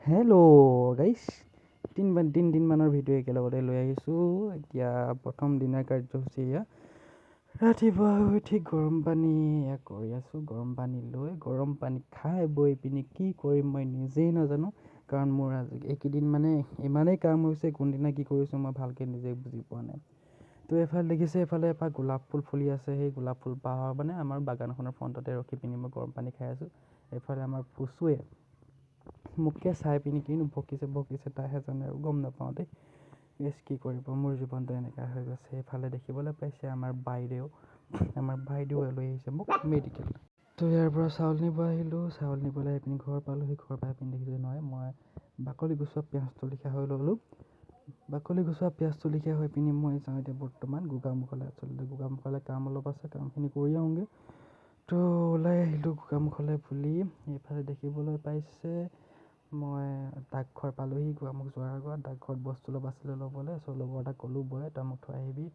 Hello' গাইছ, তিনিদিনমানৰ video' একেলগতে লৈ আহিছোঁ। এতিয়া প্ৰথম দিনৰ কাৰ্যসূচী এয়া। ৰাতিপুৱা উঠি গৰম পানী এয়া কৰি আছোঁ। গৰম পানী লৈ গৰম পানী খাই বৈ পিনি কি কৰিম মই নিজেই নাজানো। কাৰণ মোৰ আজি এইকেইদিন মানে ইমানেই কাম হৈছে, কোনদিনা কি কৰিছোঁ মই ভালকৈ নিজে বুজি পোৱা নাই। তো এফালে দেখিছে, এফালে এপাহ গোলাপ ফুল ফুলি আছে। সেই গোলাপ ফুল পাহ মানে আমাৰ বাগানখনৰ ফ্ৰণ্টতে ৰখি পিনি মই গৰম পানী খাই আছোঁ। এইফালে আমাৰ ফুচুৱে মোকে চাই পিনি কিনো ভকিছে তাইহে জানে আৰু গম নাপাওঁ দেই। গেছ কি কৰিব, মোৰ জীৱনটো এনেকুৱা হৈ গৈছে। এইফালে দেখিবলৈ পাইছে আমাৰ বাইদেৱে লৈ আহিছে মোক মেডিকেল। তো ইয়াৰ পৰা চাউল নিব আহিলোঁ। চাউল নিবলৈ আহি পিনি ঘৰ পালোঁহি। ঘৰ পাই পিনি দেখিছোঁ নহয়, মই বাকলি গুচোৱা পিঁয়াজটো লিখা হৈ ল'লোঁ। বাকলি গুচোৱা পিঁয়াজটো লিখা হৈ পিনি মই যাওঁ এতিয়া বৰ্তমান গোগামুখলৈ। আচলতে গোগামুখলৈ কাম অলপ আছে, কামখিনি কৰি আহোঁগৈ। তো ওলাই আহিলোঁ গোগামুখলৈ বুলি। এইফালে দেখিবলৈ পাইছে মই ডাকঘৰ পালোঁহি। গোগামুখ যোৱাৰ আগত ডাকঘৰত বস্তু অলপ আছিলে ল'বলৈ। চ' লগৰ এটাক ক'লোঁ, তই মোক থৈ আহিবি,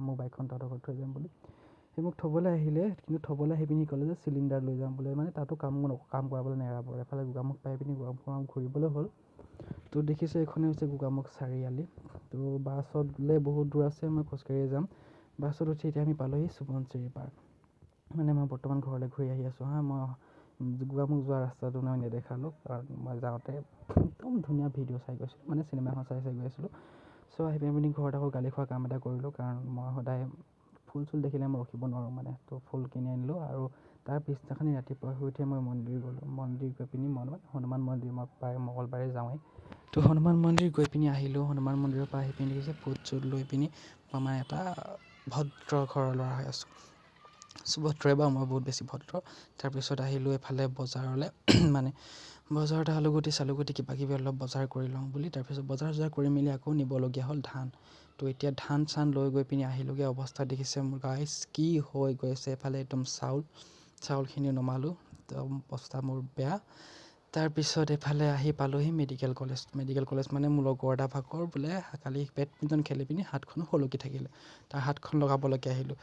মোৰ বাইকখন তহঁতৰ ঘৰত থৈ যাম বুলি। সি মোক থ'বলৈ আহিলে, কিন্তু থ'বলৈ আহি পিনি ক'লে যে চিলিণ্ডাৰ লৈ যাম বুলি। মানে তাতো কাম কৰাবলৈ নেৰাব। এফালে গোগামুখ পাই পিনি গোগামুখ ঘূৰিবলৈ হ'ল। তো দেখিছে এইখনেই হৈছে গোগামুখ চাৰিআলি। তো বাছতলৈ বহুত দূৰ আছে, মই খোজকাঢ়িয়ে যাম। বাছত উঠি এতিয়া আমি পালোঁহি সোৱণশিৰি পাৰ্ক। মানে মই বৰ্তমান ঘৰলৈ ঘূৰি আহি আছোঁ মই গোগামুখ যোৱা ৰাস্তাটো মই নেদেখালোঁ, কাৰণ মই যাওঁতে একদম ধুনীয়া ভিডিঅ' চাই গৈছিলোঁ, মানে চিনেমা এখন চাই গৈ আছিলোঁ। চ' আহি পিনি ঘৰত আকৌ গালি খোৱা কাম এটা কৰিলোঁ, কাৰণ মই সদায় ফুল চুল দেখিলে মই ৰখিব নোৱাৰোঁ মানে। তো ফুল কিনি আনিলোঁ আৰু তাৰ পিছদিনাখনি ৰাতিপুৱা শুই উঠিয়ে মই মন্দিৰ গ'লোঁ। মন্দিৰ গৈ পিনি হনুমান মন্দিৰ মই প্ৰায় মঙলবাৰে যাওঁৱেই। তো হনুমান মন্দিৰ গৈ পিনি আহিলোঁ। হনুমান মন্দিৰৰ পৰা আহি পিনি দেখিছে ফুট চুট লৈ পিনি মই এটা ভদ্ৰ ঘৰৰ ল'ৰা হৈ আছোঁ। ভদ্ৰই বাৰু মই বহুত বেছি ভদ্ৰ। তাৰপিছত আহিলোঁ এইফালে বজাৰলৈ। মানে বজাৰত আলুগুটি চালুগুটি কিবাকিবি অলপ বজাৰ কৰি লওঁ বুলি। তাৰপিছত বজাৰ কৰি মেলি আকৌ নিবলগীয়া হ'ল ধান। তো এতিয়া ধান চান লৈ গৈ পিনি আহিলোঁগৈ। অৱস্থা দেখিছে মোৰ গাইছ কি হৈ গৈছে। এফালে একদম চাউলখিনি নমালোঁ, একদম অৱস্থা মোৰ বেয়া। তাৰপিছত এইফালে আহি পালোঁহি মেডিকেল কলেজ মানে মোৰ লগৰ এটা ভাগৰ বোলে কালি বেডমিণ্টন খেলি পিনি হাতখন সলকি থাকিলে। তাৰ হাতখন লগাবলৈকে আহিলোঁ।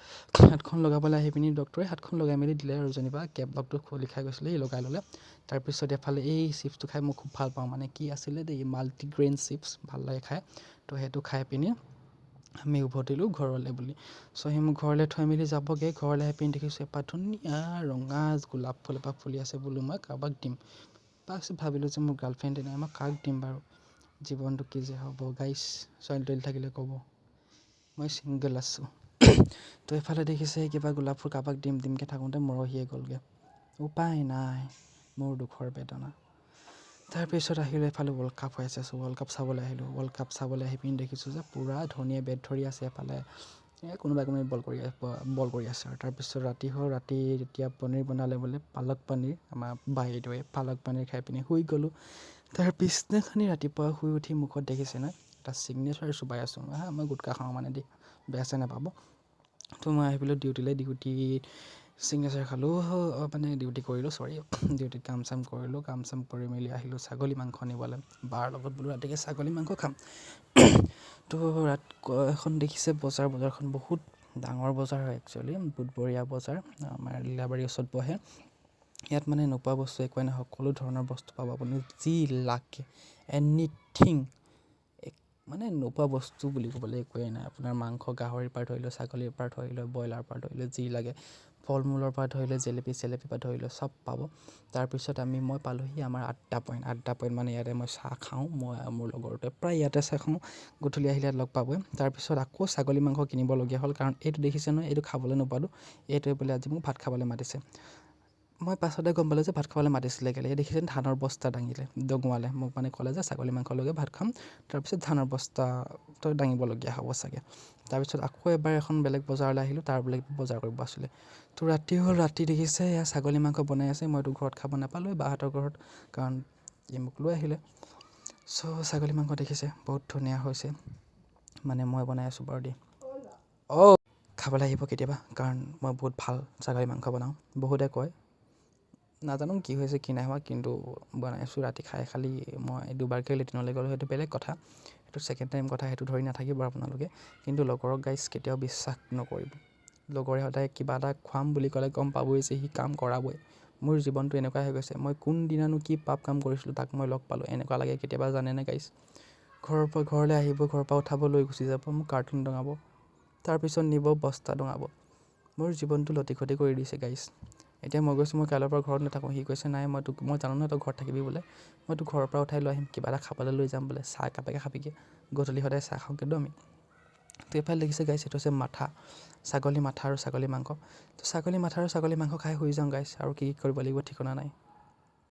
হাতখন লগাবলৈ আহি পিনি ডক্টৰে হাতখন লগাই মেলি দিলে আৰু যেনিবা কেপ লকটো খুলি খাই গৈছিলে, সি লগাই ল'লে। তাৰপিছত এফালে এই চিপছটো খাই মই খুব ভাল পাওঁ, মানে কি আছিলে দেই, মাল্টিগ্ৰেইন চিপছ ভাল লাগে খাই। তো সেইটো খাই পিনি আমি উভতিলোঁ ঘৰলৈ বুলি। চ' সি মোক ঘৰলৈ থৈ মেলি যাবগৈ। ঘৰলৈ আহি পিনি দেখিছোঁ এপাহ ধুনীয়া ৰঙা গোলাপ ফুল এপাহ ফুলি আছে। বোলো মই কাৰোবাক দিম। তাৰপিছত ভাবিলোঁ যে মোৰ গাৰ্লফ্ৰেণ্ডে নাই, মই কাক দিম বাৰু, জীৱনটো কি যে হ'ব গাইছ। ছোৱালী তোৱালী থাকিলে ক'ব, মই ছিংগল আছোঁ। তো এইফালে দেখিছে কিবা গোলাপ ফুল কাৰোবাক দিমকৈ থাকোঁতে মৰহিয়ে গ'লগৈ। উপায় নাই, মোৰ দুখৰ বেদনা। তাৰপিছত আহিলোঁ এফালে ৱৰ্ল্ড কাপ হৈ আছে। ৱৰ্ল্ড কাপ চাবলৈ আহিলোঁ। ৱৰ্ল্ড কাপ চাবলৈ আহি পিনি দেখিছোঁ যে পূৰা ধোনীয়ে বেট ধৰি আছে। এফালে কোনোবাই বল কৰি আছে আৰু তাৰপিছত ৰাতি হ'ল। ৰাতি যেতিয়া পনীৰ বনালে বোলে, পালক পনীৰ, আমাৰ বাইদেৱে পালক পনীৰ খাই পিনি শুই গ'লোঁ। তাৰ পিছদিনাখনি ৰাতিপুৱা শুই উঠি মুখত দেখিছে নহয় এটা ছিগনেচাৰ চুবাই আছোঁ। মই গুটখা খাওঁ মানে দেই, বেয়া চেয়া নাপাব। তো মই আহি পেলাই ডিউটিত ছিগনেচাৰ খালোঁ, মানে ডিউটি কৰিলোঁ, ডিউটিত কাম চাম কৰিলোঁ। কাম চাম কৰি মেলি আহিলোঁ ছাগলী মাংস নিবলৈ। বাৰ লগত বোলো ৰাতিকৈ ছাগলী মাংস খাম। তো এখন দেখিছে বজাৰখন বহুত ডাঙৰ বজাৰ হয় একচুৱেলি, বুধবৰীয়া বজাৰ, আমাৰ লীলাবাৰীৰ ওচৰত বহে। ইয়াত মানে নোপোৱা বস্তু একোৱেই নাই, সকলো ধৰণৰ বস্তু পাব আপুনি যি লাগে, এনিথিং। মানে নোপোৱা বস্তু বুলি ক'বলৈ একোৱেই নাই। আপোনাৰ মাংস, গাহৰিৰ পৰা ধৰি লৈ, ছাগলীৰ পৰা ধৰি লৈ, ব্ৰইলাৰ পৰা ধৰি লৈ, যি লাগে, ফল মূলৰ পৰা ধৰি লৈ, জেলেপি পৰা ধৰি লৈ চব পাব। তাৰপিছত মই পালোঁহি আমাৰ আড্ডা পইণ্ট মানে ইয়াতে মই চাহ খাওঁ। মই মোৰ লগৰটোৱে প্ৰায় ইয়াতে চাহ খাওঁ, গধূলি আহিলে লগ পাবই। তাৰপিছত আকৌ ছাগলী মাংস কিনিবলগীয়া হ'ল, কাৰণ এইটো দেখিছে নহয়, এইটো খাবলৈ নাপালোঁ। এইটোৱে বোলে আজি মোক ভাত খাবলৈ মাতিছে। মই পাছতে গম পালোঁ যে ভাত খাবলৈ মাতিছিলে কেলৈ। এই দেখিছে ধানৰ বস্তা দঙুৱালে মোক, মানে ক'লে যে ছাগলী মাংস লৈ ভাত খাম, তাৰপিছত ধানৰ বস্তা দাঙিবলগীয়া হ'ব চাগে। তাৰপিছত আকৌ এবাৰ এখন বেলেগ বজাৰলৈ আহিলোঁ, তাৰ বেলেগ বজাৰ কৰিব আছিলে। তো ৰাতি হ'ল। ৰাতি দেখিছে এয়া ছাগলী মাংস বনাই আছে। মইতো ঘৰত খাব নাপালোঁ, বাহঁতৰ ঘৰত, কাৰণ ই মোক লৈ আহিলে। চ' ছাগলী মাংস দেখিছে বহুত ধুনীয়া হৈছে, মানে মই বনাই আছোঁ বাৰু দেই। খাবলৈ আহিব কেতিয়াবা, কাৰণ মই বহুত ভাল ছাগলী মাংস বনাওঁ। বহুতে কয়, নাজানো কি হৈছে কি নাই হোৱা, কিন্তু বনাই আছোঁ। ৰাতি খালি মই দুবাৰকৈ লেট্ৰিনলৈ গ'লোঁ, সেইটো বেলেগ কথা, সেইটো ছেকেণ্ড টাইম কথা, সেইটো ধৰি নাথাকিব আপোনালোকে। কিন্তু লগৰক গাইজ কেতিয়াও বিশ্বাস নকৰিব। লগৰে সদায় কিবা এটা খুৱাম বুলি ক'লে গম পাবই যে সি কাম কৰাবই। মোৰ জীৱনটো এনেকুৱা হৈ গৈছে, মই কোনদিনানো কি পাপ কাম কৰিছিলোঁ তাক মই লগ পালোঁ, এনেকুৱা লাগে কেতিয়াবা জানেনে গাইছ। ঘৰলৈ আহিব, ঘৰৰ পৰা উঠাব, লৈ গুচি যাব, মোক কাৰ্টুন ডঙাব, তাৰপিছত নিব বস্তা ডঙাব, মোৰ জীৱনটো লটি ঘটি কৰি দিছে গাইছ। এতিয়া মই কৈছোঁ মই কাইলৈৰ পৰা ঘৰত নাথাকোঁ, সি কৈছে নাই মই জানো নহয় তই ঘৰত থাকিবি বোলে, মই তোক ঘৰৰ পৰা উঠাই লৈ আহিম, কিবা এটা খাবলৈ লৈ যাম বোলে, চাহ একাপেকে খাবিগৈ, গধূলি সদায় চাহ খাওঁগৈতো আমি। তো এইফালে দেখিছে গাইছ, সেইটো হৈছে মাথা, ছাগলী মাথা আৰু ছাগলী মাংস। তো ছাগলী মাথা আৰু ছাগলী মাংস খাই শুই যাওঁ গাইছ, আৰু কি কৰিব লাগিব ঠিকনা নাই।